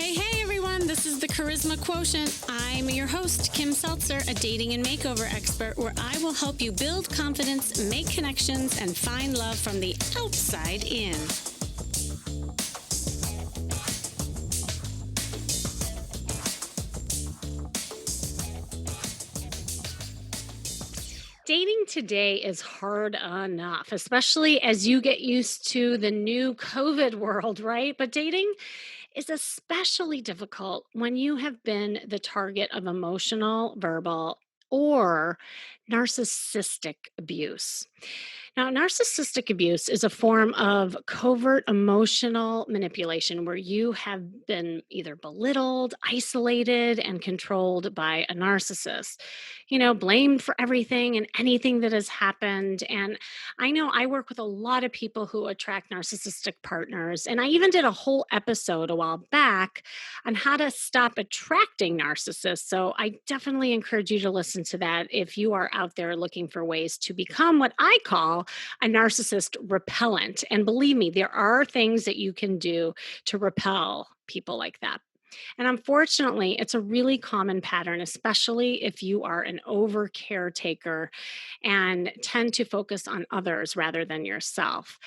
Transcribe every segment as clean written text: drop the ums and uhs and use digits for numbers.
Hey everyone, this is the Charisma Quotient. I'm your host, Kim Seltzer, a dating and makeover expert, where I will help you build confidence, make connections, and find love from the outside in. Dating today is hard enough, especially as you get used to the new COVID world, right? But dating is especially difficult when you have been the target of emotional, verbal, or narcissistic abuse. Now, narcissistic abuse is a form of covert emotional manipulation where you have been either belittled, isolated, and controlled by a narcissist. Blamed for everything and anything that has happened. And I know I work with a lot of people who attract narcissistic partners. And I even did a whole episode a while back on how to stop attracting narcissists. So I definitely encourage you to listen to that if you are out there looking for ways to become what I call a narcissist repellent. And believe me, there are things that you can do to repel people like that. And unfortunately, it's a really common pattern, especially if you are an over caretaker and tend to focus on others rather than yourself.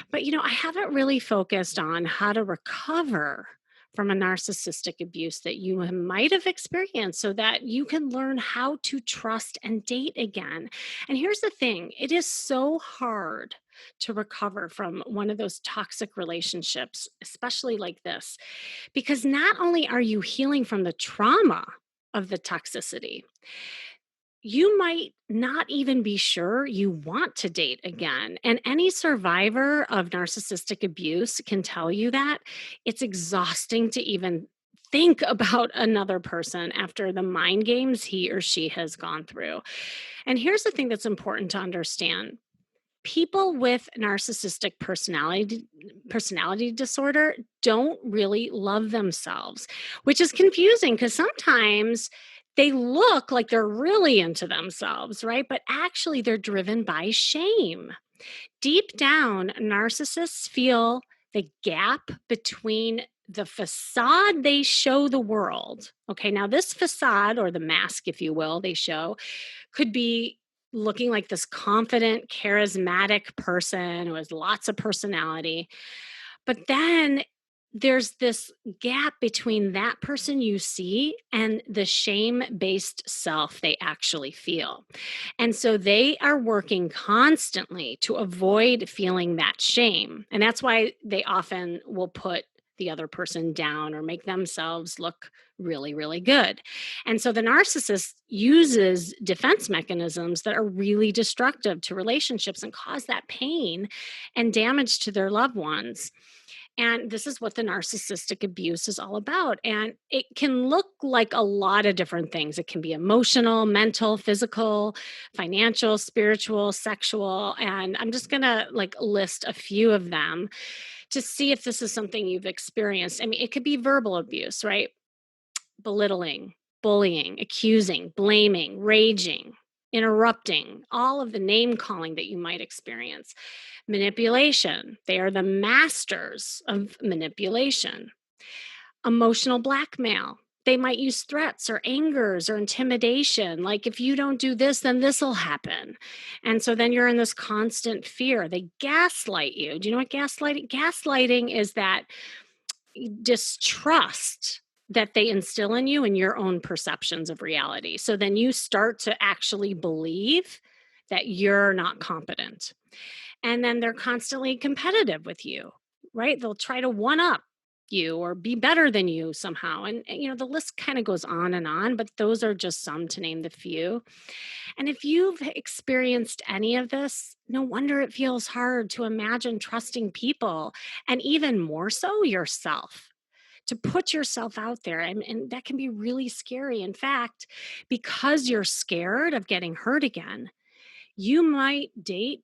But, I haven't really focused on how to recover from a narcissistic abuse that you might have experienced so that you can learn how to trust and date again. And here's the thing, it is so hard to recover from one of those toxic relationships, especially like this, because not only are you healing from the trauma of the toxicity, you might not even be sure you want to date again. And any survivor of narcissistic abuse can tell you that it's exhausting to even think about another person after the mind games he or she has gone through. And here's the thing that's important to understand. People with narcissistic personality disorder don't really love themselves, which is confusing because sometimes they look like they're really into themselves, right? But actually they're driven by shame. Deep down, narcissists feel the gap between the facade they show the world. Okay, now this facade, or the mask, if you will, they show could be looking like this confident, charismatic person who has lots of personality. But then there's this gap between that person you see and the shame based self they actually feel. And so they are working constantly to avoid feeling that shame. And that's why they often will put the other person down or make themselves look really, really good. And so the narcissist uses defense mechanisms that are really destructive to relationships and cause that pain and damage to their loved ones. And this is what the narcissistic abuse is all about. And it can look like a lot of different things. It can be emotional, mental, physical, financial, spiritual, sexual. And I'm just going to list a few of them to see if this is something you've experienced. I mean, it could be verbal abuse, right? Belittling, bullying, accusing, blaming, raging, interrupting, all of the name calling that you might experience. Manipulation, they are the masters of manipulation. Emotional blackmail, they might use threats or angers or intimidation. Like, if you don't do this, then this will happen. And so then you're in this constant fear. They gaslight you. Do you know what gaslighting is? That distrust that they instill in you and your own perceptions of reality. So then you start to actually believe that you're not competent. And then they're constantly competitive with you, right? They'll try to one up you or be better than you somehow. And the list kind of goes on, but those are just some to name the few. And if you've experienced any of this, no wonder it feels hard to imagine trusting people, and even more so yourself, to put yourself out there. And that can be really scary. In fact, because you're scared of getting hurt again, you might date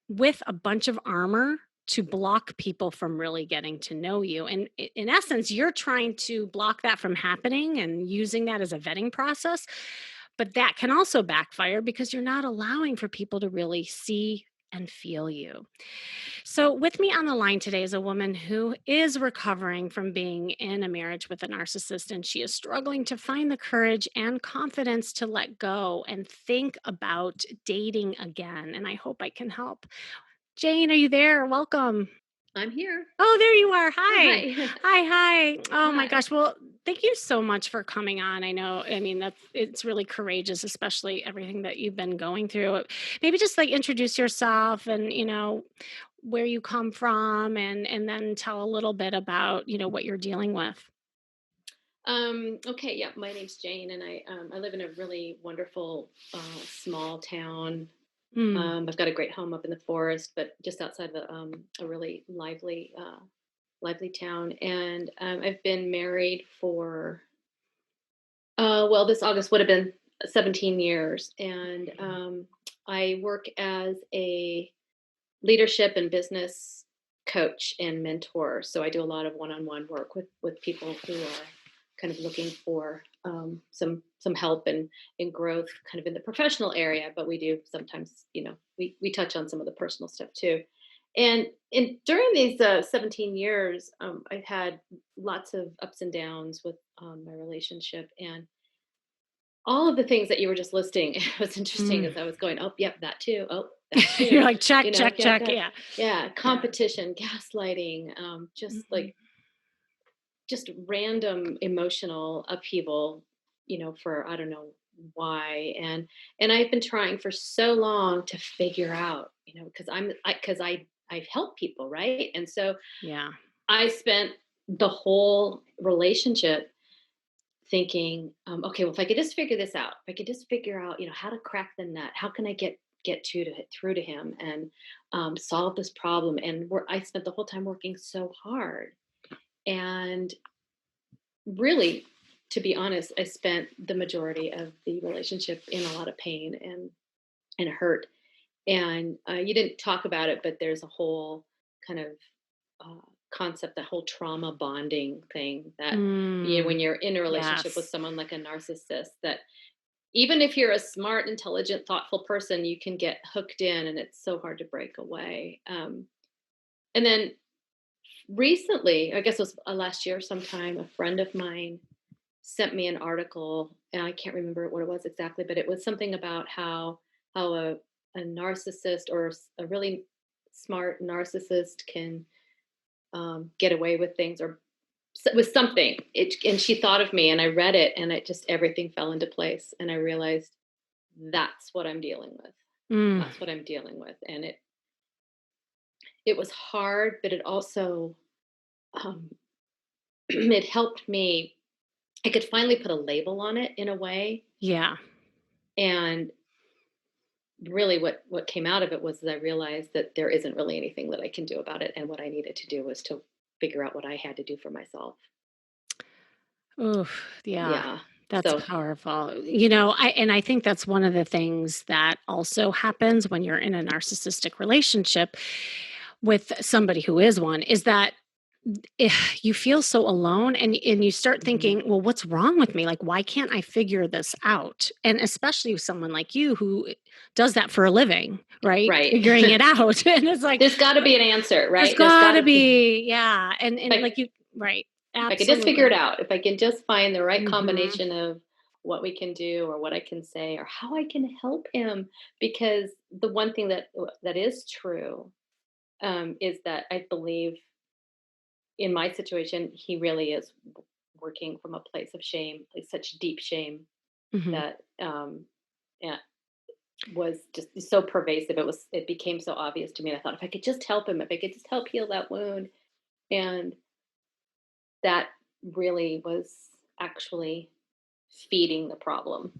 with a bunch of armor to block people from really getting to know you. And in essence, you're trying to block that from happening and using that as a vetting process. But that can also backfire because you're not allowing for people to really see and feel you. So, with me on the line today is a woman who is recovering from being in a marriage with a narcissist, and she is struggling to find the courage and confidence to let go and think about dating again. And I hope I can help. Jane, are you there? Welcome. I'm here. Oh, there you are. Oh, Hi. hi. Hi, hi. Oh my Hi. gosh. Well, thank you so much for coming on. I know, I mean, it's really courageous, especially everything that you've been going through. Maybe just like introduce yourself and, where you come from and then tell a little bit about, what you're dealing with. Okay, yeah, my name's Jane, and I live in a really wonderful small town. Mm. I've got a great home up in the forest, but just outside of a really lively town. And I've been married for well, this August would have been 17 years, and I work as a leadership and business coach and mentor. So I do a lot of one-on-one work with people who are kind of looking for some help and in growth, kind of in the professional area. But we do sometimes, we touch on some of the personal stuff too. And during these 17 years, I've had lots of ups and downs with my relationship, and all of the things that you were just listing. It was interesting Mm. as I was going, oh, yep, that too. Oh, that You're too. like, check, check, Yeah, check. Yeah. yeah, Yeah. competition, gaslighting, Mhm. just random emotional upheaval, for I don't know why. And I've been trying for so long to figure out, because I've helped people, right? And so Yeah. I spent the whole relationship thinking, okay, well, if I could just figure this out, if I could just figure out, how to crack the nut, how can I get through to him and solve this problem? And I spent the whole time working so hard, and really, to be honest, I spent the majority of the relationship in a lot of pain and hurt. And you didn't talk about it, but there's a whole kind of uh, concept, that whole trauma bonding thing, that Mm. when you're in a relationship with Yes. someone like a narcissist, that even if you're a smart, intelligent, thoughtful person, you can get hooked in, and it's so hard to break away. And then recently, I guess it was last year sometime, a friend of mine sent me an article, and I can't remember what it was exactly, but it was something about how a narcissist, or a really smart narcissist, can get away with things, or it was something. And she thought of me, and I read it, and it just, everything fell into place, and I realized that's what I'm dealing with. Mm. That's what I'm dealing with, and it was hard, but it also um, it helped me. I could finally put a label on it in a way, Yeah. and really what came out of it was that I realized that there isn't really anything that I can do about it, and what I needed to do was to figure out what I had to do for myself. Oof, yeah. Yeah. That's So, powerful. I think that's one of the things that also happens when you're in a narcissistic relationship with somebody who is one is that you feel so alone and you start mhm, thinking, well, what's wrong with me? Like, why can't I figure this out? And especially with someone like you who does that for a living, right? right. Figuring it out. And it's like, There's got to be an answer, there's right? There's got gotta to be. be, yeah. And Like, like you, right. if I could just figure Absolutely. it out, if I can just find the right Hmm. combination of what we can do, or what I can say, or how I can help him. Because the one thing that is true, is that I believe, in my situation, he really is working from a place of shame, like such deep shame, Hmm. that yeah, was just so pervasive. It became so obvious to me. And I thought, if I could just help him, if I could just help heal that wound. And that really was actually feeding the problem.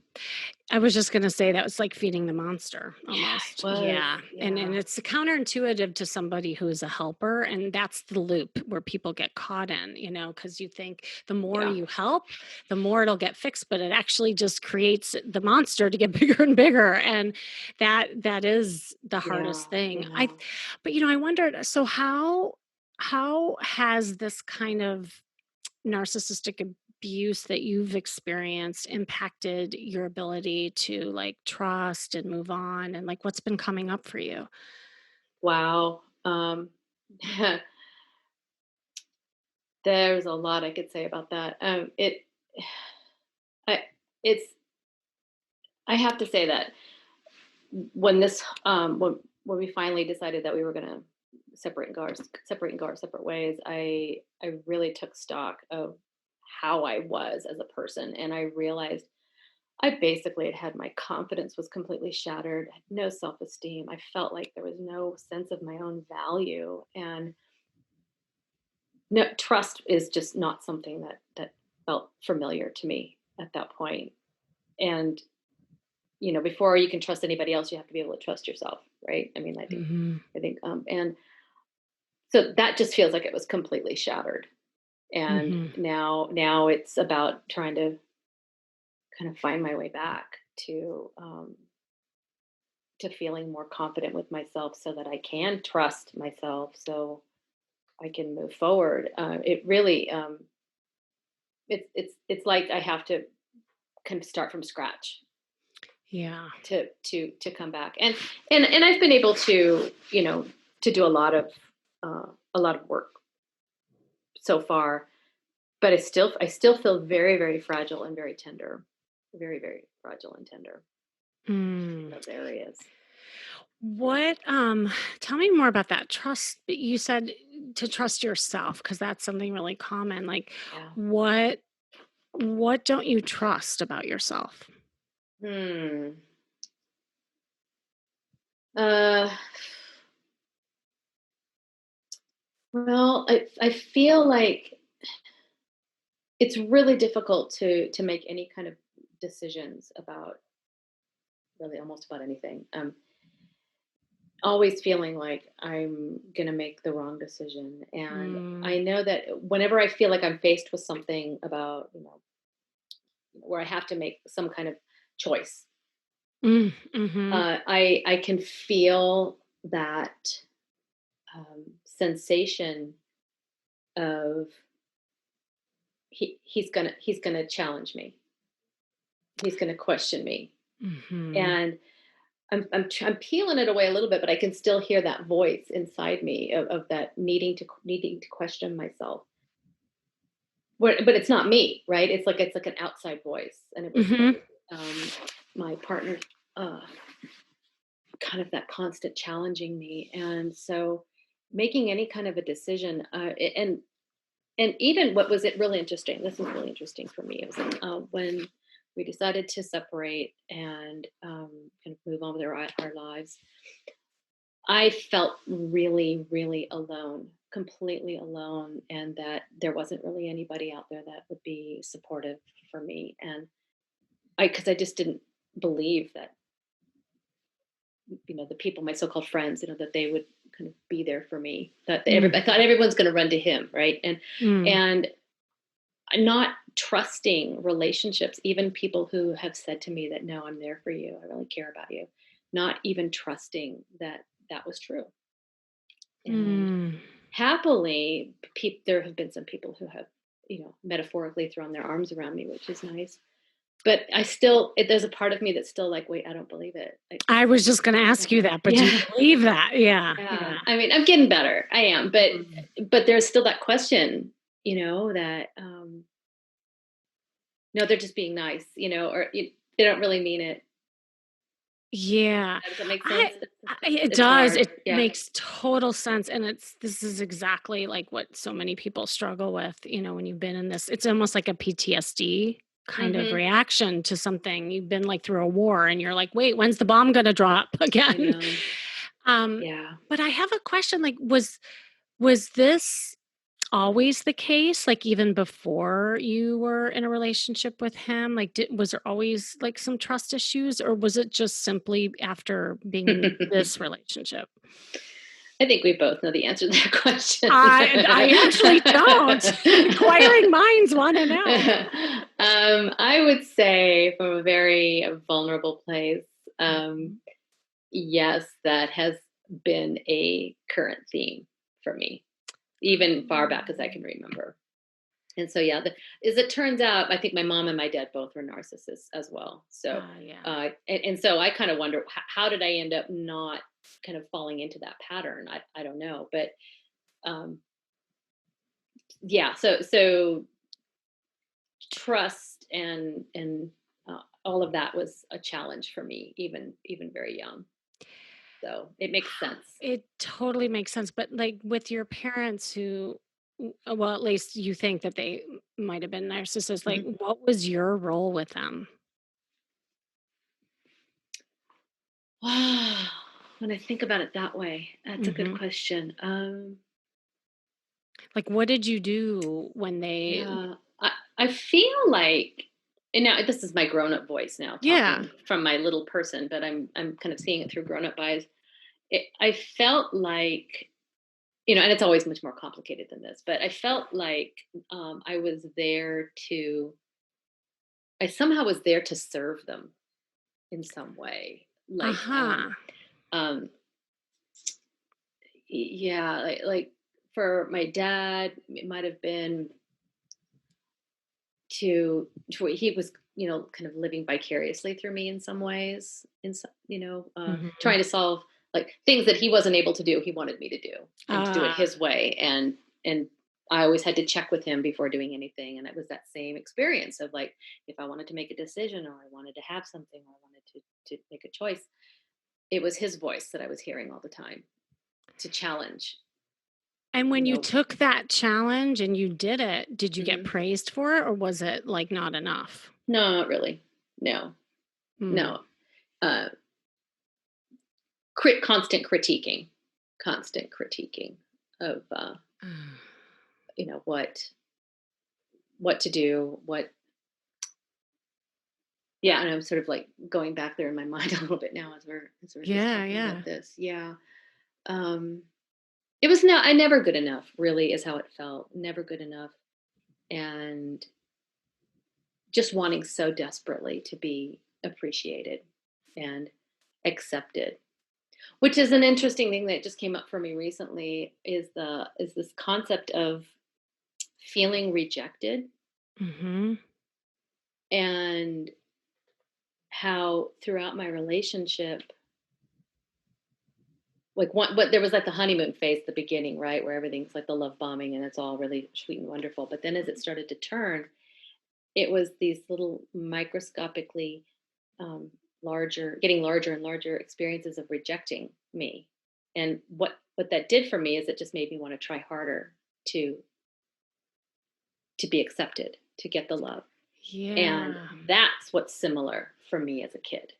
I was just gonna say that was like feeding the monster Yeah, it almost. was. Yeah. And Yeah. it's counterintuitive to somebody who's a helper. And that's the loop where people get caught in, because you think the more Yeah. you help, the more it'll get fixed, but it actually just creates the monster to get bigger and bigger. And that is the Yeah. hardest thing. Yeah. But I wondered, so how has this kind of narcissistic abuse that you've experienced impacted your ability to like trust and move on and like what's been coming up for you? Wow. There's a lot I could say about that. I, it's, I have to say that when this, when we finally decided that we were going to separate and go our separate ways, I really took stock of how I was as a person, and I realized I basically had my confidence was completely shattered, I had no self-esteem. I felt like there was no sense of my own value, and no, trust is just not something that felt familiar to me at that point. And before you can trust anybody else, you have to be able to trust yourself, right? I mean, Mhm. and so that just feels like it was completely shattered. And Mhm. now it's about trying to kind of find my way back to feeling more confident with myself so that I can trust myself so I can move forward. It really it's like I have to kind of start from scratch Yeah. to come back. And I've been able to to do a lot of work so far, but I still feel very, very fragile and very tender, very, very fragile and tender in Mm. those areas. What tell me more about that trust. You said to trust yourself because that's something really common. Like Yeah. what don't you trust about yourself? Hmm. Uh, well, I feel like it's really difficult to make any kind of decisions about really almost about anything. Always feeling like I'm gonna make the wrong decision, and Mm. I know that whenever I feel like I'm faced with something about where I have to make some kind of choice, Mm. Mhm. I can feel that sensation of he's gonna challenge me. He's gonna question me, Mhm. and I'm peeling it away a little bit, but I can still hear that voice inside me of that needing to question myself. But it's not me, right? It's like an outside voice, and Mhm. my partner, uh, kind of that constant challenging me, and so making any kind of a decision, and even what was it really interesting. This was really interesting for me. It was when we decided to separate and kind of move on with our lives. I felt really, really alone, completely alone, and that there wasn't really anybody out there that would be supportive for me. And because I just didn't believe that, the people, my so-called friends, that they would kind of be there for me. I Mhm. thought everyone's going to run to him, right? Mm. And not trusting relationships, even people who have said to me that, no, I'm there for you. I really care about you. Not even trusting that that was true. And Mm. happily, there have been some people who have, metaphorically thrown their arms around me, which is nice. But there's a part of me that's still like, wait, I don't believe it. I was just gonna Yeah, ask you that, but do you yeah, believe that? Yeah. Yeah. yeah. I mean, I'm getting better. I am, Mm. but there's still that question, that no, they're just being nice, or they don't really mean it. Yeah. Does that make sense? I it It's does. hard. It Yeah. makes total sense, and this is exactly like what so many people struggle with, when you've been in this it's almost like a PTSD kind of Hmm. reaction to something. You've been, like, through a war, and you're like, "Wait, when's the bomb gonna drop I again?" know. Um, Yeah. but I have a question, like, was this always the case, like, even before you were in a relationship with him? Like, was there always, like, some trust issues, or was it just simply after being in this relationship? I think we both know the answer to that question. I actually don't. Inquiring minds wanna know. I would say from a very vulnerable place, Mhm. yes, that has been a current theme for me, even far back as I can Um, remember. And so, yeah, as it turns out, I think my mom and my dad both were narcissists as well. So, yeah. and so I kind of wonder how did I end up not? kind of falling into that pattern. I don't know, but um, yeah. So trust and all of that was a challenge for me, even very young. So it makes sense. It totally makes sense, but, like, with your parents well, at least you think that they might have been narcissists, like, Mhm. what was your role with them? Wow. When I think about it that way, that's a good Mhm. question. Like, what did you do when they Yeah, I feel like, and now this is my grown up voice now Yeah. talking from my little person, but I'm kind of seeing it through grown up eyes. I felt like, and it's always much more complicated than this, but I felt like I was there to, I somehow was there to serve them in some way. Like, Uh-huh. um, yeah, like for my dad, it might have been to where he was, kind of living vicariously through me in some ways, in some, Mhm. trying to solve like things that he wasn't able to do. He wanted me to do and to do it Ah, his way, and I always had to check with him before doing anything. And it was that same experience of like, if I wanted to make a decision or I wanted to have something or I wanted to make a choice, it was his voice that I was hearing all the time to challenge, and you when you know. took that challenge and you did it, did you get Mhm. praised for it, or was it, like, not enough? No, not really. No, Mm. no. Uh, constant critiquing, constant critiquing of what to do, what. Yeah, and I'm sort of like going back there in my mind a little bit now as we're just Yeah, talking yeah. about this. Yeah. um it was not I never good enough, really, is how it felt. Never good enough, and just wanting so desperately to be appreciated and accepted. Which is an interesting thing that just came up for me recently, is this concept of feeling rejected, Mhm. and how throughout my relationship, like one, but there was like the honeymoon phase at the beginning, right, where everything's like the love bombing and it's all really sweet and wonderful. But then as it started to turn, it was these little microscopically um, getting larger and larger experiences of rejecting me. And what that did for me is it just made me want to try harder to to be accepted, to get the love. And Yeah. that's what's similar for me as a kid,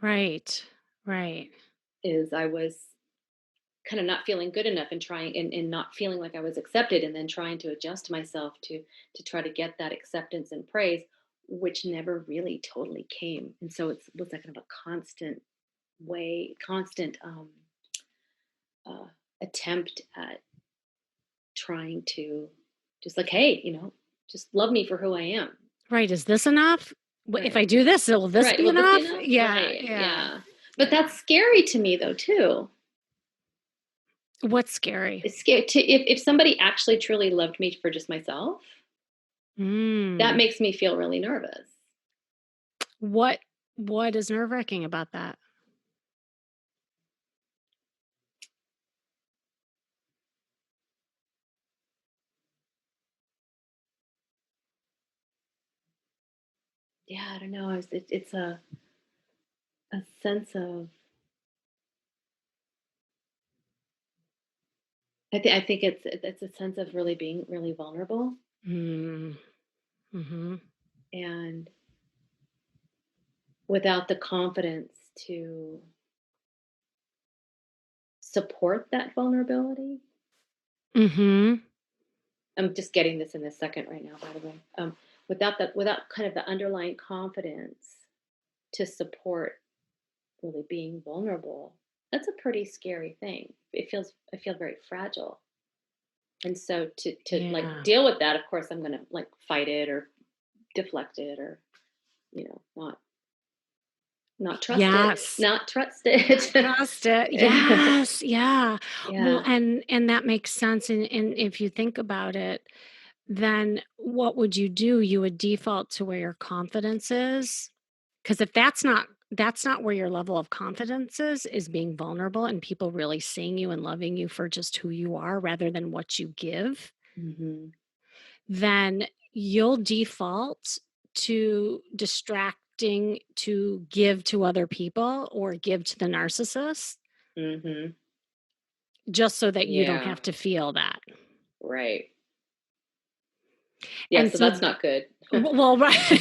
Right. Right. is I was kind of not feeling good enough and trying and not feeling like I was accepted, and then trying to adjust myself to try to get that acceptance and praise, which never really totally came. And so it was like kind of a constant uh, attempt at trying to just like, hey, just love me for who I am. Right, is this enough? If Right. I do this, will this Right. be Will this be enough? enough? Yeah, Right. yeah, Yeah. But yeah. that's scary to me though too. What's scary? It's scary to, if somebody actually truly loved me for just myself, that Mm. makes me feel really nervous. What what is nerve-wracking about that? Yeah, I don't know. It's a sense of, I think it's a sense of really being really vulnerable, Mm. Mhm. and without the confidence to support that vulnerability. Mhm. I'm just getting this in a second right now, by the way. Without kind of the underlying confidence to support really being vulnerable, that's a pretty scary thing. I feel very fragile. And so to like Yeah. deal with that, of course I'm gonna like fight it or deflect it, or, not trust it. Yes. Not trust I it. trust it. Yes, yeah. Well, Yeah. and that makes sense, and if you think about it, then what would you do? You would default to where your confidence is, because if that's not that's not where your level of confidence is being vulnerable and people really seeing you and loving you for just who you are rather than what you give, Mhm. then you'll default to distracting to give to other people or give to the narcissist Mhm. just so that you don't Yeah. have to feel that. Right. Yeah, And so so that's not good. well, right.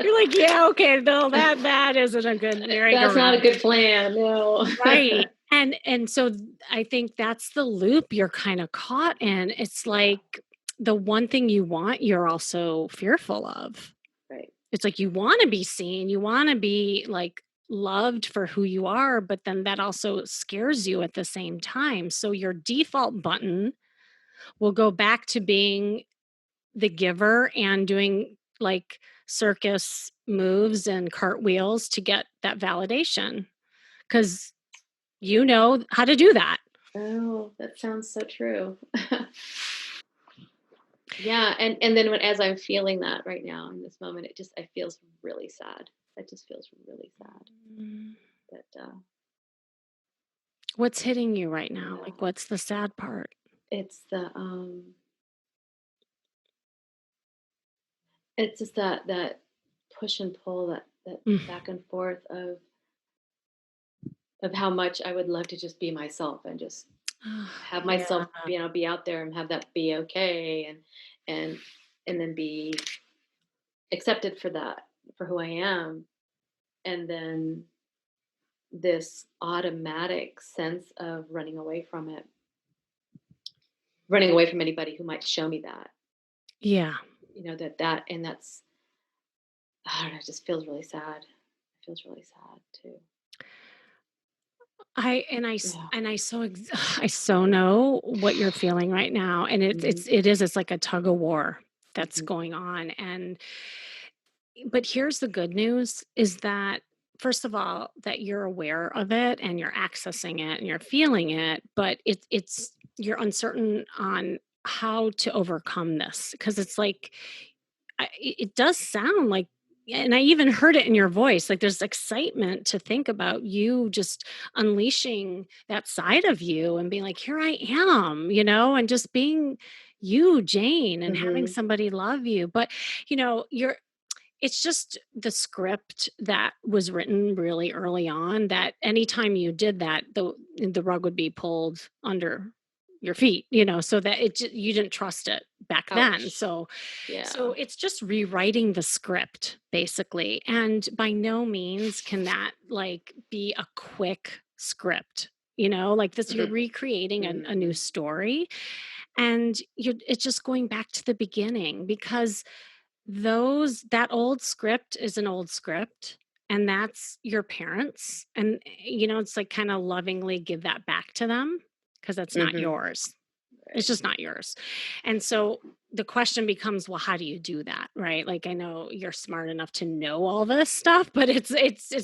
You're like, "Yeah, okay, no, that isn't a good That's not a merry-go-round." good plan, no. Right. And so I think that's the loop you're kinda caught in. It's Yeah, like the one thing you want, you're also fearful of. right. It's like you wanna be seen, you wanna be, like, loved for who you are, but then that also scares you at the same time. So your default button will go back to being the giver and doing, like, circus moves and cartwheels to get that validation because you know how to do that. Oh, that sounds so true. Yeah, and then when as I'm feeling that right now in this moment, it feels really sad. It just feels really sad Mm. that, What's hitting you right now? yeah, Like, what's the sad part? it's it's just that push and pull, that Mm. back and forth of how much I would love to just be myself and just have Yeah. myself, be out there and have that be okay and and then be accepted for that, for who I am. And then this automatic sense of running away from it, running away from anybody who might show me that, Yeah. and that's, I don't know, it just feels really sad. It feels really sad too. Yeah. I so I so know what you're feeling right now, and Hmm. it's like a tug of war that's Hmm. going on, and but here's the good news is that first of all, that you're aware of it and you're accessing it and you're feeling it, but it's you're uncertain on how to overcome this because it's like it does sound like and I even heard it in your voice like there's excitement to think about you just unleashing that side of you and being like here I am, and just being you Jane and having Hmm. somebody love you, but you're it's just the script that was written really early on that anytime you did that, the rug would be pulled under your feet, so that you didn't trust it back then. Ouch. So Yeah. it's just rewriting the script basically. And by no means can that like be a quick script. Like this, you're recreating a new Hmm. story and it's just going back to the beginning because that old script is an old script, and that's your parents, and, it's like kinda lovingly give that back to them because that's not Hmm. yours. It's Right. just not yours. And so the question becomes, well, how do you do that, right? Like, I know you're smart enough to know all this stuff, but it's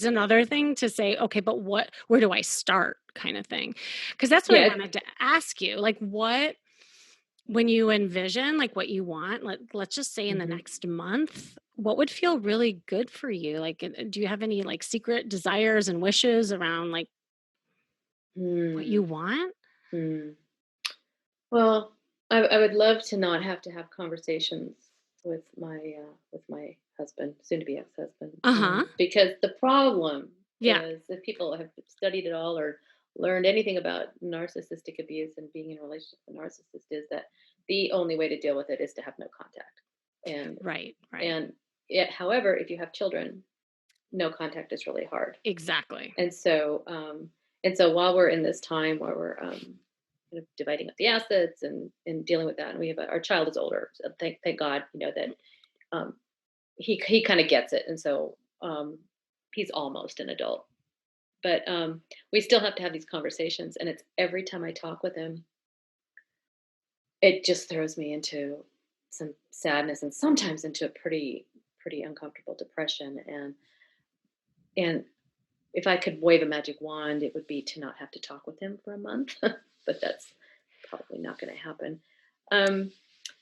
another thing to say, "Okay, but where do I start?" kinda thing. Because that's what I Yeah. wanted to ask you, like, when you envision, like, what you want, let's just say in the Hmm. next month, what would feel really good for you? Like, do you have any, like, secret desires and wishes around, like, what you Hmm. want? Hmm. Well, I would love to not have to have conversations with my husband, soon to be ex-husband, Uh-huh. because the problem Yeah. is if people have studied it all or learned anything about narcissistic abuse and being in a relationship with a narcissist is that the only way to deal with it is to have no contact. And Right, right. and however, if you have children, no contact is really hard. Exactly. And so while we're in this time where we're kind of dividing up the assets and dealing with that, and we have our child is older, so thank God, that um, he kind of gets it, and so he's almost an adult. But we still have to have these conversations, and it's every time I talk with him, it just throws me into some sadness and sometimes into a pretty uncomfortable depression. And if I could wave a magic wand, it would be to not have to talk with him for a month, but that's probably not going to happen. Um,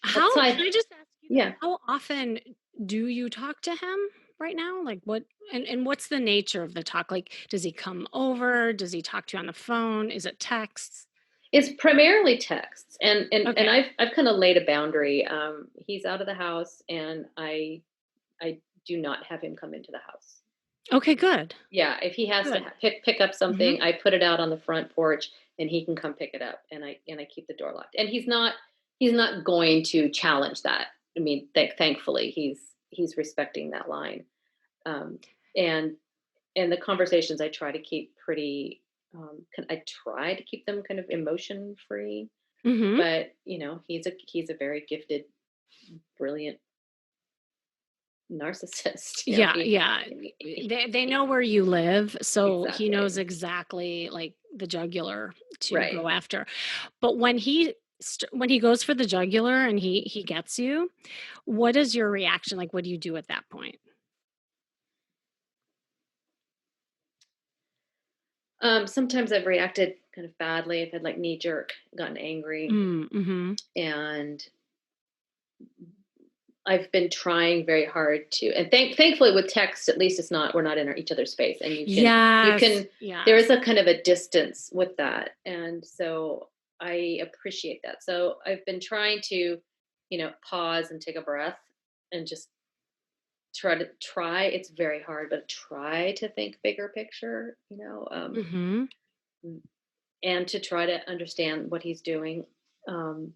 How outside, can I just ask you this? yeah. How often do you talk to him? right now? Like what and what's the nature of the talk? Like does he come over? Does he talk to you on the phone? Is it texts? It's primarily texts, and Okay. I've kind of laid a boundary. He's out of the house, and I do not have him come into the house. Okay, good. Yeah, if he has to Good. pick up Mhm. something, I put it out on the front porch, and he can come pick it up, and I keep the door locked. And he's not going to challenge that. I mean, thankfully, he's respecting that line. Um, and and the conversations I try to keep pretty. I try to keep them kind of emotion free, Mhm. but he's a very gifted, brilliant narcissist. Yeah, yeah. They He know where you live, so he knows exactly exactly like the jugular to right. go after. But when he goes for the jugular and he gets you, what is your reaction? Like what do you do at that point? Sometimes I've reacted kind of badly. I've had like knee jerk, gotten angry, Mm, mhm. and I've been trying very hard to. And thankfully, with text, at least we're not in each other's space, and you Yes. can. There Yes. is a kind of a distance with that, and so I appreciate that. So I've been trying to, pause and take a breath, and just try. It's very hard, but try to think bigger picture. Mhm. And to try to understand what he's doing. Um,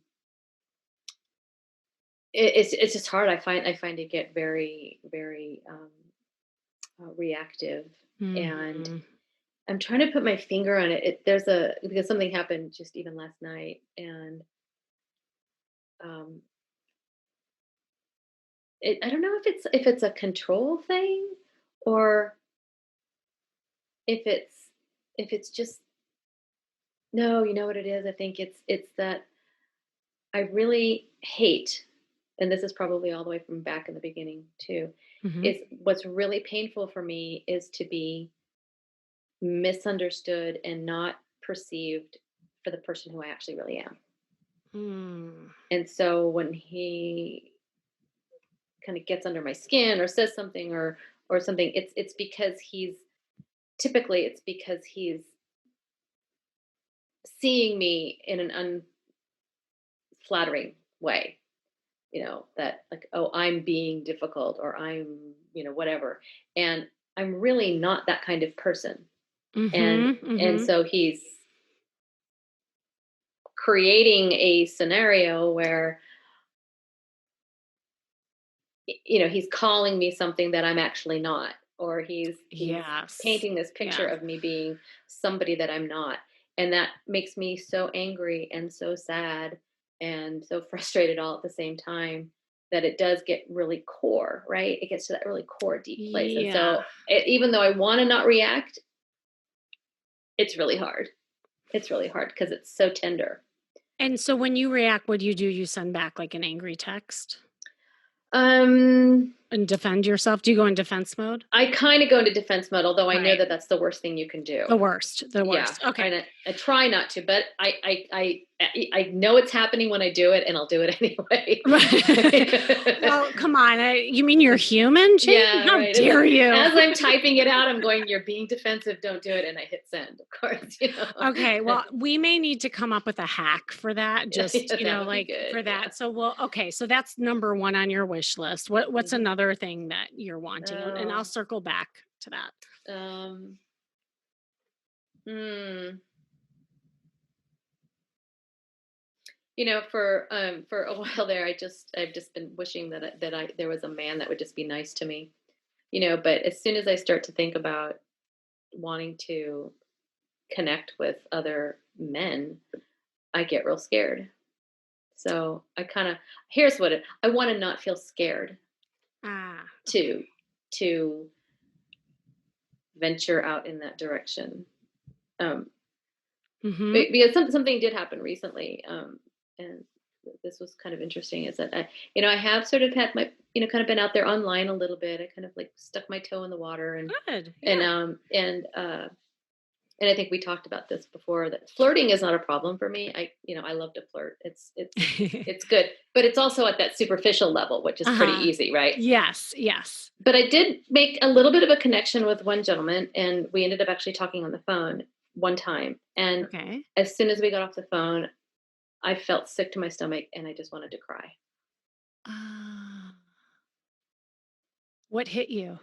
it's just hard. I find it get very very reactive, and Mhm. I'm trying to put my finger on it. There's a because something happened just even last night, and um, I don't know if it's a control thing, or if it's just no. You know what it is? I think it's that I really hate, and this is probably all the way from back in the beginning too, Mhm. is what's really painful for me is to be misunderstood and not perceived for the person who I actually really am. Mm. And so when he kind of gets under my skin or says something or something, it's because he's seeing me in an unflattering way. That like, oh, I'm being difficult, or I'm, whatever. And I'm really not that kind of person. And Mhm. and Mhm. so he's creating a scenario where he's calling me something that I'm actually not, or he's Yes. painting this picture Yes. of me being somebody that I'm not. And that makes me so angry and so sad and so frustrated all at the same time, that it does get really core, right? It gets to that really core deep place. And Yeah. so even though I want to not react, it's really hard. It's really hard because it's so tender. And so when you react, what do? You send back like an angry text Um, and defend yourself? Do you go in defense mode? I kind of go into defense mode, although I know Right. that that's the worst thing you can do. The worst. The Yeah, worst. Okay. I try not to, but I know it's happening when I do it, and I'll do it anyway. Right. Well, come on. You mean you're human, Jane? Yeah, How right. dare you? As I'm typing it out, I'm going, "You're being defensive. Don't do it." And I hit send, of course. Okay, well, we may need to come up with a hack for that, Yeah, just, yeah, that would be like good. for Yeah. that. So, well, okay, so that's number 1 on your wish list. What's hmm another thing that you're wanting? And I'll Oh, circle back to that. um, hmm. For a while there, I've just been wishing that there was a man that would just be nice to me. But as soon as I start to think about wanting to connect with other men, I get real scared. So I kind of here's what I want to not feel scared Ah, okay. to to venture out in that direction. Um, Mhm. because something did happen recently, and this was kind of interesting. Is that I have sort of had my kind of been out there online a little bit. I kind of like stuck my toe in the water, Good. and Yeah. And I think we talked about this before, that flirting is not a problem for me. I love to flirt. It's good, but it's also at that superficial level, which is pretty Uh-huh. easy, right? Yes, yes. But I did make a little bit of a connection with one gentleman, and we ended up actually talking on the phone one time. And Okay. as soon as we got off the phone, I felt sick to my stomach and I just wanted to cry. Ah, what hit you?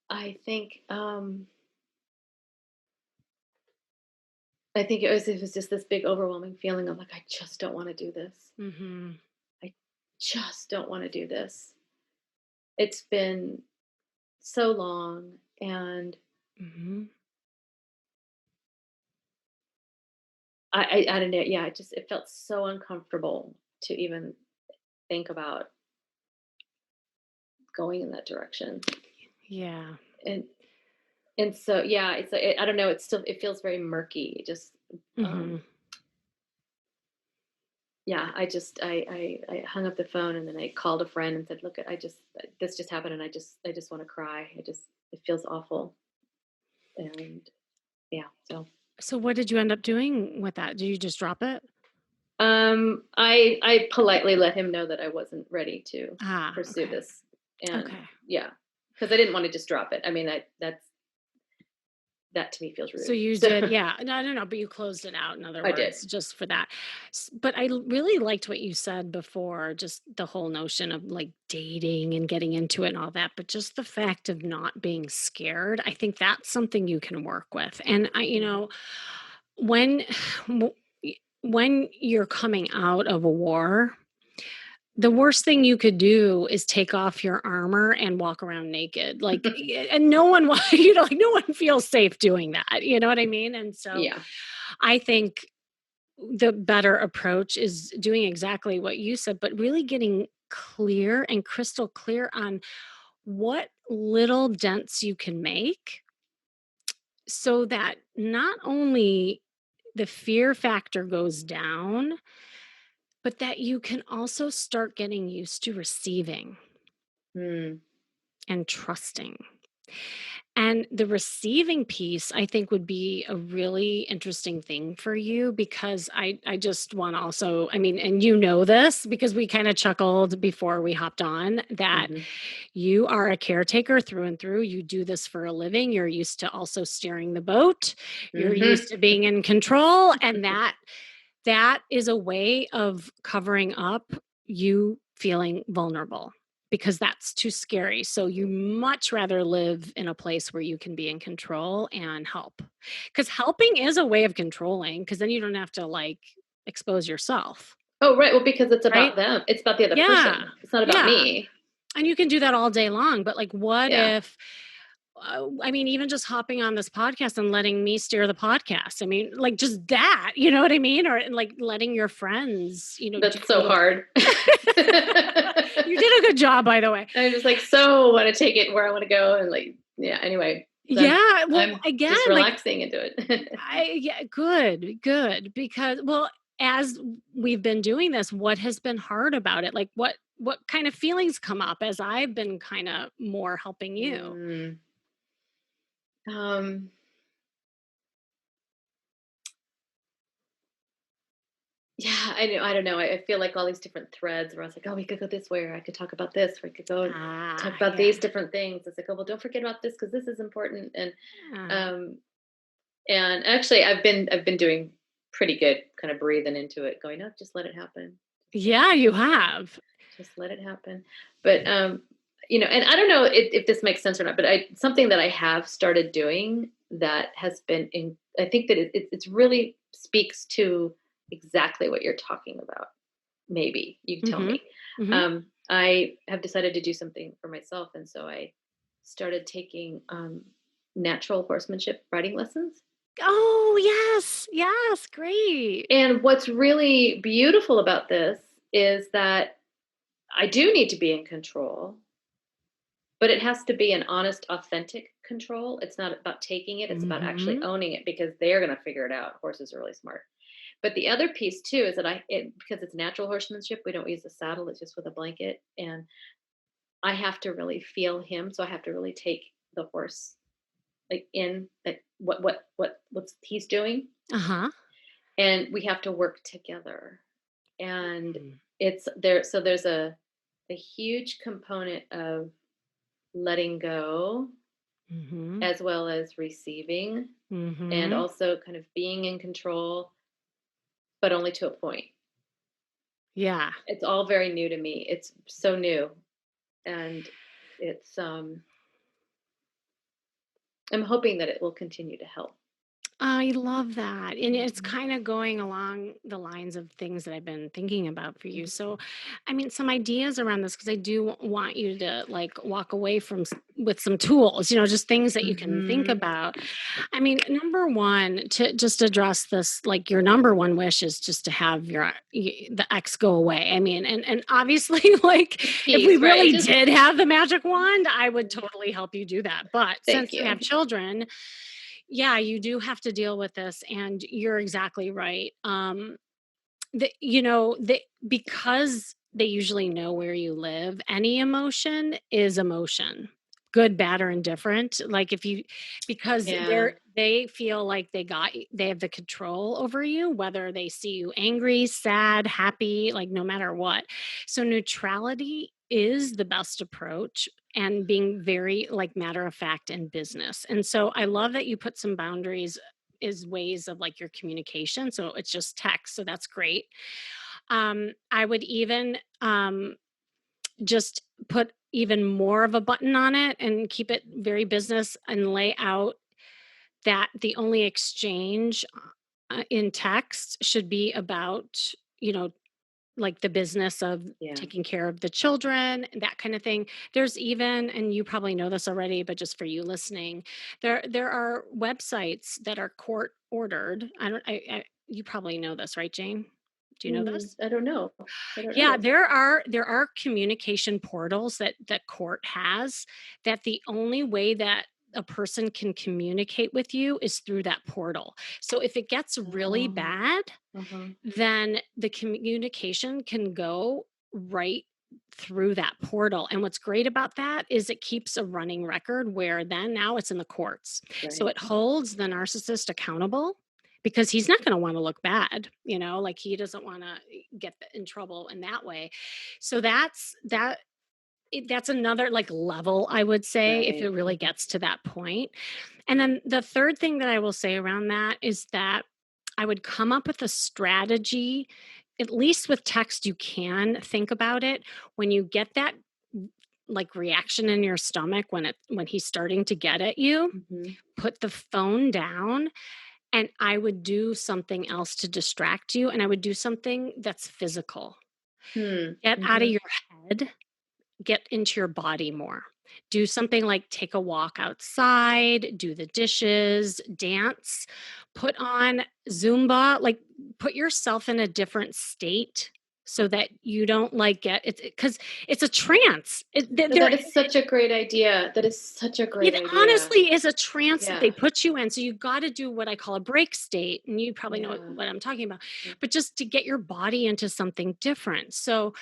I think I think it was just this big overwhelming feeling of like I just don't want to do this. Mhm. I just don't want to do this. It's been so long, and Mhm. I don't know. Yeah, it felt so uncomfortable to even think about going in that direction. Yeah. And and so yeah, I don't know. It feels very murky. Um, Mhm. yeah. I hung up the phone and then I called a friend and said, "Look, this just happened, and I just want to cry. It feels awful." And yeah, so So what did you end up doing with that? Did you just drop it? I politely let him know that I wasn't ready to Ah, pursue okay. this, and Okay. yeah, because I didn't want to just drop it. I mean, that to me feels So rude. you So did, yeah. No, no, no, but you closed it out, in other I did. words, just for that. But really liked what you said before, just the whole notion of like dating and getting into it and all that. But just the fact of not being scared, I think that's something you can work with. And Mhm. when w- when you're coming out of a war, the worst thing you could do is take off your armor and walk around naked, like, and no one wa like, no one feels safe doing that, you know what I mean? And so, Yeah. I think the better approach is doing exactly what you said, but really getting clear and crystal clear on what little dents you can make so that not only the fear factor goes down, but that you can also start getting used to receiving Mm. and trusting. And the receiving piece, I think, would be a really interesting thing for you because I just want to also, I mean, and you know this because we kind of chuckled before we hopped on that Mhm. you are a caretaker through and through. You do this for a living. You're used to also steering the boat. You're Mhm. used to being in control, and that is a way of covering up you feeling vulnerable because that's too scary. So you much rather live in a place where you can be in control and help. Cuz helping is a way of controlling cuz then you don't have to like expose yourself, Oh, right. Well, because it's right? about them. It's about the other Yeah. person. It's not about Yeah. me. And you can do that all day long, but like what Yeah. if I mean, even just hopping on this podcast and letting me steer the podcast. I mean, like just that, you know what I mean? Or like letting your friends, do That's so the hard. You did a good job, by the way. I'm just like, so want to take it where I want to go, and like, yeah. Anyway, so Yeah, well, I'm again, just like relaxing into it. yeah, good, good. Because well, as we've been doing this, what has been hard about it? Like what kind of feelings come up as I've been kind of more helping you? Mm, um, yeah, I know. I don't know. I feel like all these different threads where I was like, oh, we could go this way, or I could talk about this, or we could go and talk Ah, about yeah. these different things. It's like, oh, well, don't forget about this because this is important. Ah. Um, and actually, I've been doing pretty good, kind of breathing into it, going, oh, just let it happen, Yeah, you have. just let it happen. But and I don't know if this makes sense or not, but something that I have started doing that has been in. I think that it's really speaks to exactly what you're talking about. Maybe you tell Mhm. me. Mhm. I have decided to do something for myself, and so I started taking natural horsemanship riding lessons. Oh, yes. Yes, great. And what's really beautiful about this is that I do need to be in control, but it has to be an honest, authentic control. It's not about taking it, it's about actually Mhm. owning it because they're going to figure it out. Horses are really smart. But the other piece too is that because it's natural horsemanship, we don't use a saddle, it's just with a blanket. And I have to really feel him. So I have to really take the horse like in like what's he's doing, Uh-huh. and we have to work together. And Mm. it's there, so there's a huge component of letting go Mhm. as well as receiving, and Mhm. also kind of being in control, but only to a point. Yeah. It's all very new to me. It's so new, and it's I'm hoping that it will continue to help. I love that. And it's Mhm, kind of going along the lines of things that I've been thinking about for you. So, mhm, I mean, some ideas around this because I do want you to like walk away from with some tools, just things that you can think mhm. about. I mean, number one, to just address this, like your number one wish is just to have the ex go away. I mean, and obviously, like Just if we peace, right? really Just did have the magic wand, I would mhm. totally help you do that. But Thank since you have you. children, yeah, you do have to deal with this, and you're exactly right. Because they usually know where you live, any emotion is emotion, good, bad, or indifferent. Like if you, because Yeah. they feel like they have the control over you, whether they see you angry, sad, happy, like no matter what. So neutrality is the best approach, and being very like matter of fact in business. And so I love that you put some boundaries is ways of like your communication. So it's just text. So that's great. I would even just put even more of a button on it and keep it very business and lay out that the only exchange in text should be about, you know, like the business of Yeah. taking care of the children, that kind of thing. There's even, and you probably know this already, but just for you listening, there are websites that are court ordered. I don't I you probably know this, right, Jane? Do you know this? I don't know. I don't Yeah, know. there are communication portals that court has, that the only way that a person can communicate with you is through that portal. So if it gets really Oh, bad, uh-huh. then the communication can go right through that portal. And what's great about that is it keeps a running record where then now it's in the courts. So Right. it holds the narcissist accountable because he's not going to want to look bad, like he doesn't want to get in trouble in that way. So that's another like level, I would say, if it Right. really Mhm. gets to that point. And then the third thing that I will say around that is that I would come up with a strategy. At least with text, you can think about it. When you get that like reaction in your stomach when he's starting to get at you, Mhm. put the phone down, and I would do something else to distract you, and I would do something that's physical. Hmm. Get out of Mhm. your head, get into your body more. Do something like take a walk outside, do the dishes, dance, put on Zumba, like put yourself in a different state so that you don't like get it because it's a trance. No, that is such a great idea. That is such a great It idea. honestly is a trance that they Yeah. put you in. So you got to do what I call a break state. And you probably know Yeah. what I'm talking about, Yeah. but just to get your body into something different. So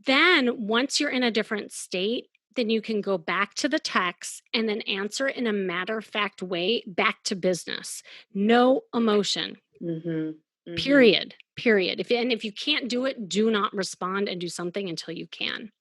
then once you're in a different state, then you can go back to the text and then answer it in a matter of fact way back to business. No emotion. Mhm. Mhm. Period. Period. If you can't do it, do not respond and do something until you can.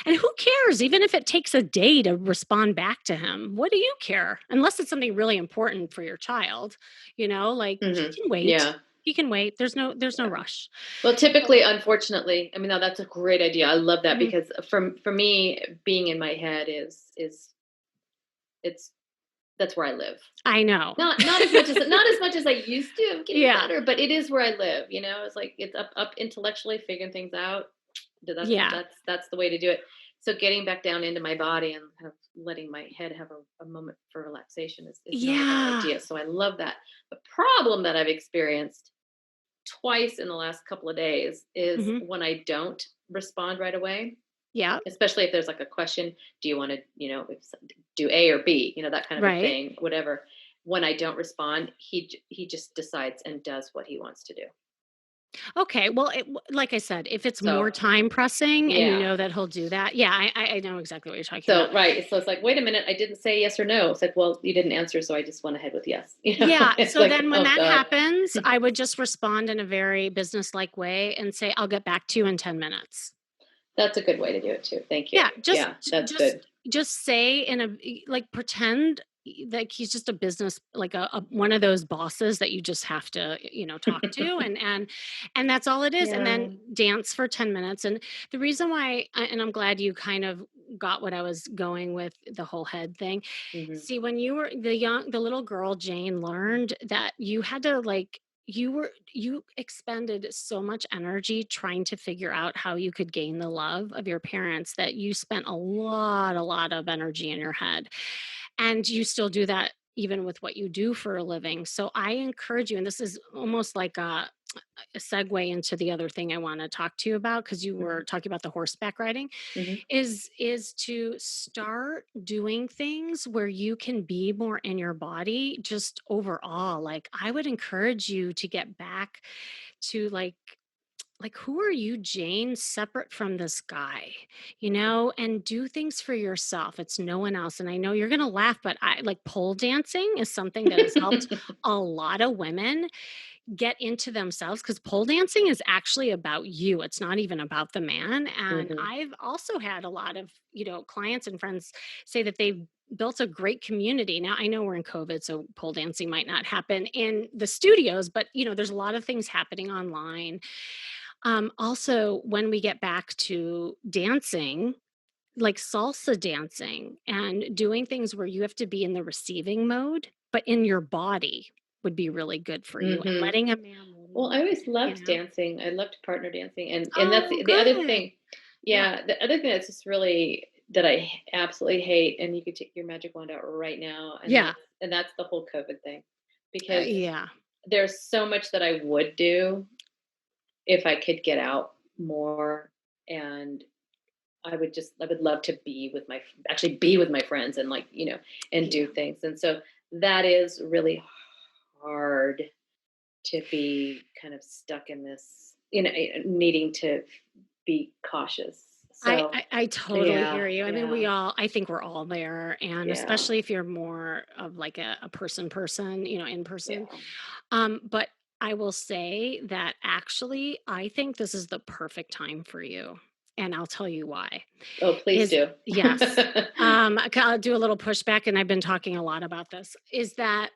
And who cares? Even if it takes a day to respond back to him, what do you care? Unless it's something really important for your child, like he Mhm. can wait. Yeah. He can wait. There's no Yeah. rush. Well, So, typically, unfortunately, I mean, no, that's a great idea. I love that mhm. because for me, being in my head is it's that's where I live. I know. Not as much as I used to. I'm getting Yeah. better, but it is where I live. It's like it's up intellectually figuring things out. That's Yeah. that's the way to do it. So getting back down into my body and kind of letting my head have a moment for relaxation is not a bad Yeah. idea. So I love that. The problem that I've experienced twice in the last couple of days is Mhm. when I don't respond right away, Yeah. especially if there's like a question, do you want to, do A or B, that kind of a Right. thing, whatever. When I don't respond, he just decides and does what he wants to do. Okay, well, like I said, if it's more So, time pressing and you yeah. know that he'll do that, yeah, I know exactly what you're talking about. So, right. So it's like, wait a minute, I didn't say yes or no. It's like, well, you didn't answer, so I just went ahead with yes. Yeah, It's so like, then when oh that God. happens, I would just respond in a very businesslike way and say, "I'll get back to you in 10 minutes." That's a good way to do it too. Thank you. Yeah, Yeah, that's good. just say in like pretend like he's just a business like a one of those bosses that you just have to, talk to and that's all it is and then Yeah. dance for 10 minutes and the reason why and I'm glad you kind of got what I was going with the whole head thing. Hmm. See, when you were the little girl Jane learned that you had to like you expended so much energy trying to figure out how you could gain the love of your parents that you spent a lot of energy in your head. And you still do that even with what you do for a living. So I encourage you, and this is almost like a segue into the other thing I want to talk to you about because you Hmm. were talking about the horseback riding Hmm. is to start doing things where you can be more in your body just overall. Like I would encourage you to get back to like who are you, Jane, separate from this guy, and do things for yourself. It's no one else. And I know you're gonna laugh, but I like pole dancing is something that has helped a lot of women get into themselves because pole dancing is actually about you. It's not even about the man. And Hmm. I've also had a lot of, clients and friends say that they've built a great community. Now, I know we're in COVID, so pole dancing might not happen in the studios, but, there's a lot of things happening online. Also, when we get back to dancing, like salsa dancing and doing things where you have to be in the receiving mode, but in your body would be really good for you and Hmm. letting a man lead Well, you, I always you loved know? dancing. I loved partner dancing, and that's Oh, the other good. thing. Yeah. Yeah, the other thing that's just really that I absolutely hate, and you could take your magic wand out right now, Yeah. and that's the whole COVID thing, because Yeah. there's so much that I would do if I could get out more, and I would love to actually be with my friends and and do Yeah. things, and so that is really hard to be kind of stuck in this, needing to be cautious. I, So, I I totally yeah, hear you. I mean, yeah, I think we're all there, and yeah, especially if you're more of like a person, in person. yeah. But I will say that actually, I think this is the perfect time for you, and I'll tell you why. Oh, please Is do. yes. I'll do a little pushback, and I've been talking a lot about this. Is that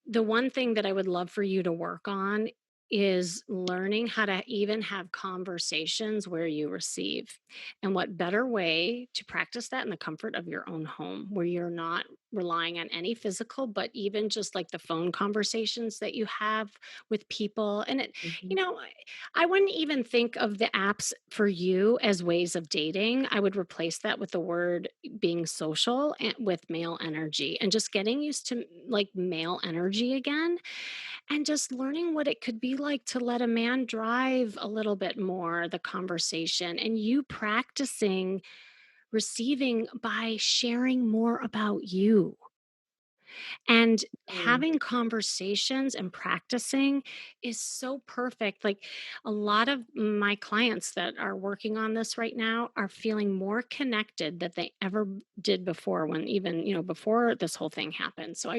the one thing that I would love for you to work on is learning how to even have conversations where you receive. And what better way to practice that in the comfort of your own home, where you're not relying on any physical, but even just like the phone conversations that you have with people. And Mhm. you know, I I wouldn't even think of the apps for you as ways of dating. I would replace that with the word being social and with male energy and just getting used to like male energy again and just learning what it could be like to let a man drive a little bit more the conversation and you practicing receiving by sharing more about you and Mm. having conversations and practicing is so perfect. Like a lot of my clients that are working on this right now are feeling more connected than they ever did before when even, before this whole thing happened. So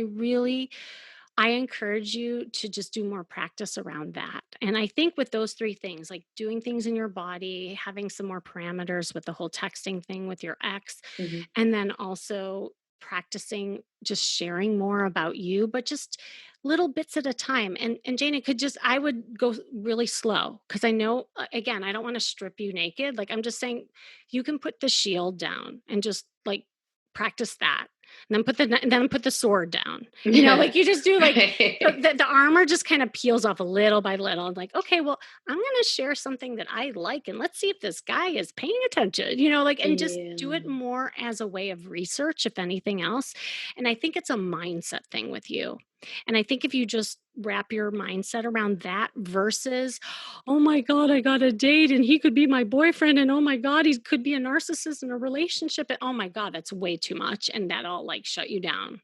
I encourage you to just do more practice around that. And I think with those three things, like doing things in your body, having some more parameters with the whole texting thing with your ex, Mhm. and then also practicing just sharing more about you, but just little bits at a time. And Jane, it could just I would go really slow because I know again, I don't want to strip you naked. Like I'm just saying you can put the shield down and just like practice that. And then put the sword down. Like you just do like Right. the armor just kind of peels off a little by little. And like, okay, well, I'm gonna share something that I like and let's see if this guy is paying attention, like and just do it Yeah. more as a way of research, if anything else. And I think it's a mindset thing with you. And I think if you just wrap your mindset around that versus, oh my God, I got a date and he could be my boyfriend. And oh my God, he could be a narcissist in a relationship. And oh my God, that's way too much. And that'll like shut you down.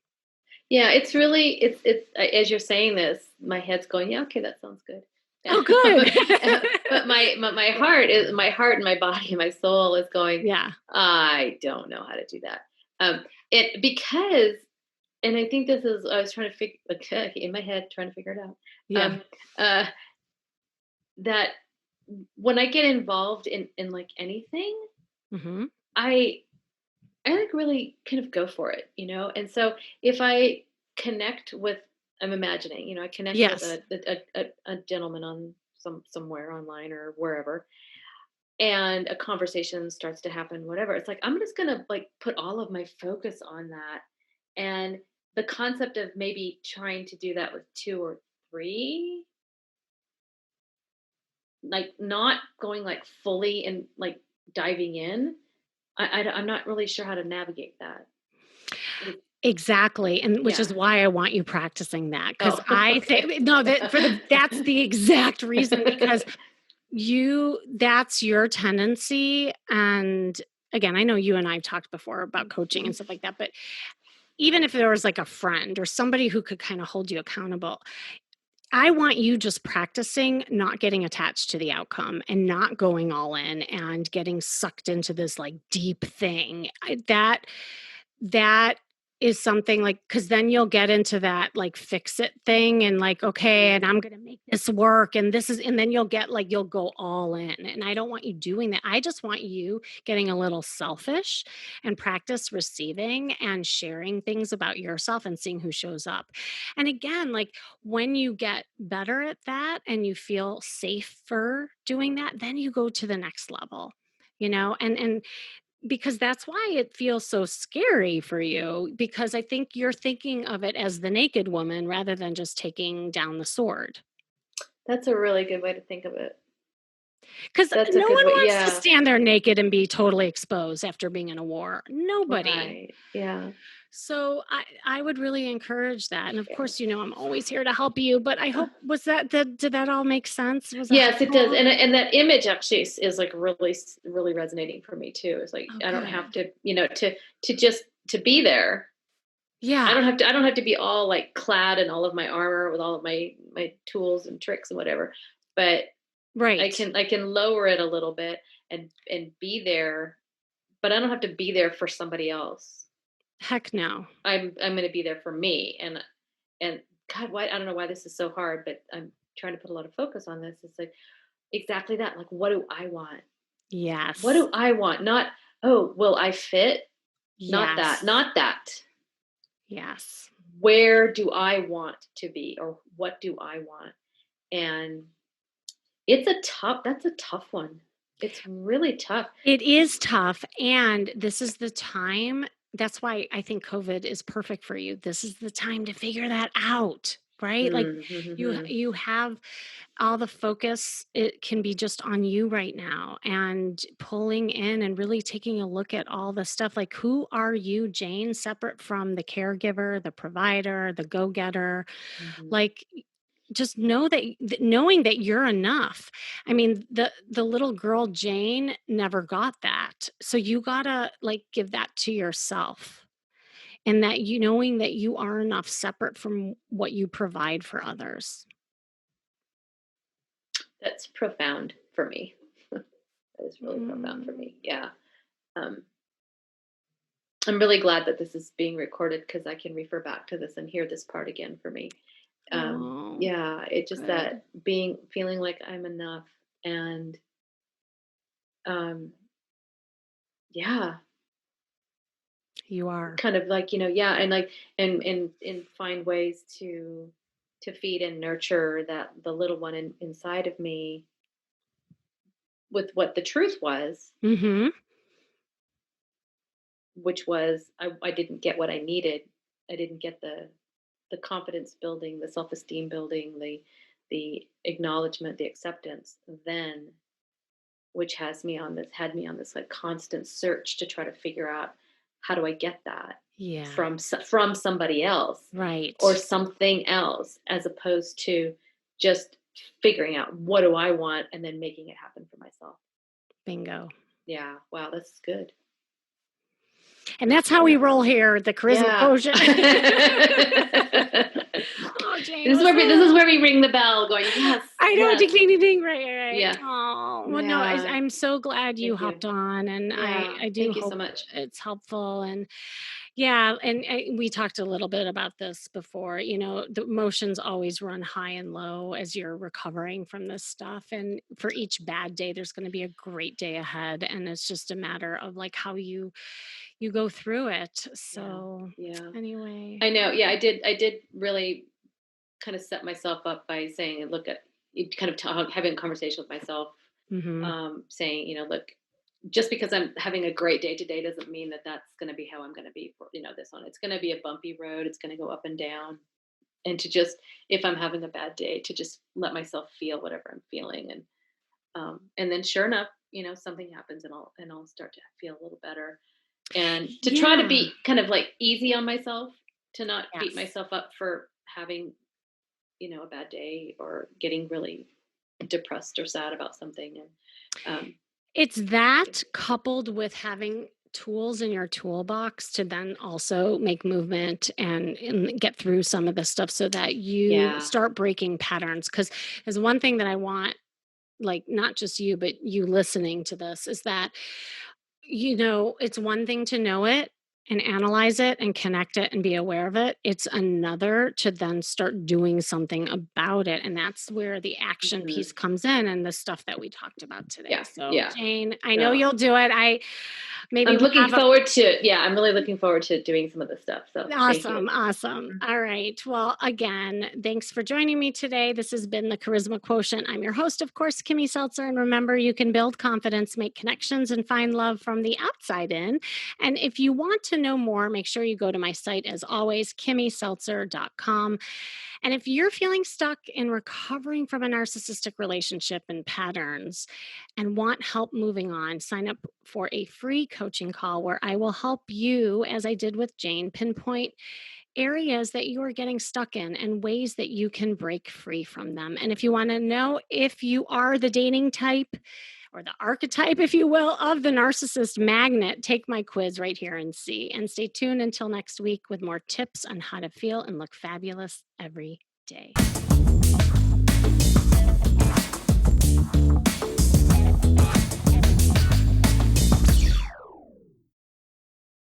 Yeah, it's really as you're saying this, my head's going, "Yeah, okay, that sounds good." Oh, good. But my heart and my body and my soul is going, Yeah. I don't know how to do that. It because, and I think this is, I was trying to figure, okay, in my head, trying to figure it out. Yeah. Um, uh, that when I get involved in like anything, Hmm. I like really kind of go for it, And so if I connect with, I'm imagining, I connect with Yes. a gentleman on somewhere online or wherever, and a conversation starts to happen, whatever. It's like I'm just gonna like put all of my focus on that, and the concept of maybe trying to do that with two or three, like not going like fully and like diving in. I'm not really sure how to navigate that. It- Exactly, and which is Yeah. why I want you practicing that, because Oh, I okay. think no, that's the exact reason, because that's your tendency, and again, I know you and I've talked before about coaching Mhm. and stuff like that, but even if there was like a friend or somebody who could kind of hold you accountable, I want you just practicing not getting attached to the outcome and not going all in and getting sucked into this like deep thing. That is something like, because then you'll get into that like fix it thing and like, okay, and Mhm. I'm going to make this work. And this is, and then you'll get like, you'll go all in. And I don't want you doing that. I just want you getting a little selfish and practice receiving and sharing things about yourself and seeing who shows up. And again, like when you get better at that and you feel safer doing that, then you go to the next level, and because that's why it feels so scary for you, because I think you're thinking of it as the naked woman rather than just taking down the sword. That's a really good way to think of it. Because That's a no good one way. wants to Yeah. stand there naked and be totally exposed after being in a war. Nobody. Right. Yeah. So I would really encourage that. And of Yeah. course, I'm always here to help you, but I hope did that all make sense? Was that Yes, it does, helpful? and that image actually is like really really resonating for me too. It's like Oh, I don't have good. to, to just to be there. Yeah. I don't have to be all like clad in all of my armor with all of my tools and tricks and whatever. But Right. I can lower it a little bit and be there, but I don't have to be there for somebody else. Heck no. I'm going to be there for me, and God, why, I don't know why this is so hard, but I'm trying to put a lot of focus on this. It's like exactly that. Like, what do I want? What Yes. do I want? Not, oh, will I fit? Not that. Yes. Not that. Yes. Where do I want to be, or what do I want? And that's a tough one. It's really tough. It is tough, and this is the time. That's why I think COVID is perfect for you. This is the time to figure that out, right? Like Mm-hmm. you have all the focus, it can be just on you right now, and pulling in and really taking a look at all the stuff, like who are you, Jane, separate from the caregiver, the provider, the go-getter, Hmm. like just know that knowing that you're enough. I mean, the little girl Jane never got that. So you got to like give that to yourself. And that knowing that you are enough separate from what you provide for others. That's profound for me. That is really profound for Mm. me. Yeah. Um, I'm really glad that this is being recorded because I can refer back to this and hear this part again for me. Oh, Yeah, it just good. that feeling like I'm enough, and um, yeah, You are. kind of like, yeah, and like, and find ways to feed and nurture that the little one inside of me with what the truth was, Mhm. which was I didn't get what I needed. I didn't get the confidence building, the self-esteem building, the acknowledgement, the acceptance then, which had me on this like constant search to try to figure out how do I get that Yeah. from somebody else or Right. something else, as opposed to just figuring out what do I want and then making it happen for myself. Bingo. Yeah, wow, that's good. And That's that's how we good. roll here at the Charisma Yeah. Quotient. this Oh, Jane, was this is where we ring the bell going, yes, I know, Yeah. ding, ding, ding, ding, right, right, right. Yeah. Oh, well, no, Yeah. I'm so glad you Thank you. hopped on, and Yeah. I do Thank you so hope much. it's helpful, and yeah, and we talked a little bit about this before, the emotions always run high and low as you're recovering from this stuff, and for each bad day, there's gonna be a great day ahead, and it's just a matter of, like, how you go through it, Yeah. so Yeah. anyway. I know. Yeah, I did really kind of set myself up by saying, look at it, kind of having a conversation with myself, Mhm. saying, look, just because I'm having a great day today doesn't mean that that's going to be how I'm going to be for this one. It's going to be a bumpy road. It's going to go up and down, and to just, if I'm having a bad day, to just let myself feel whatever I'm feeling, and then sure enough, something happens, and I'll start to feel a little better, and to try to Yeah. be kind of like easy on myself, to not beat Yes. myself up for having a bad day or getting really depressed or sad about something. And It's yeah. that coupled with having tools in your toolbox to then also make movement and get through some of this stuff so that you Yeah. start breaking patterns. Because there's one thing that I want, like, not just you, but you listening to this, is that it's one thing to know it and analyze it and connect it and be aware of it. It's another to then start doing something about it. And that's where the action piece Hmm. comes in and the stuff that we talked about today. Yeah. So, Yeah. Jane, I know No, you'll do it. Maybe I'm we'll looking have a forward to, yeah, I'm really looking forward to doing some of this stuff. So thank you. awesome, awesome. All right. Well, again, thanks for joining me today. This has been the Charisma Quotient. I'm your host, of course, Kimmy Seltzer. And remember, you can build confidence, make connections, and find love from the outside in. And if you want to know more, make sure you go to my site, as always, kimmyseltzer.com. And if you're feeling stuck in recovering from a narcissistic relationship and patterns and want help moving on, sign up for a free coaching call where I will help you, as I did with Jane, pinpoint areas that you are getting stuck in and ways that you can break free from them. And if you want to know if you are the dating type or the archetype, if you will, of the narcissist magnet, take my quiz right here and see. And stay tuned until next week with more tips on how to feel and look fabulous every day.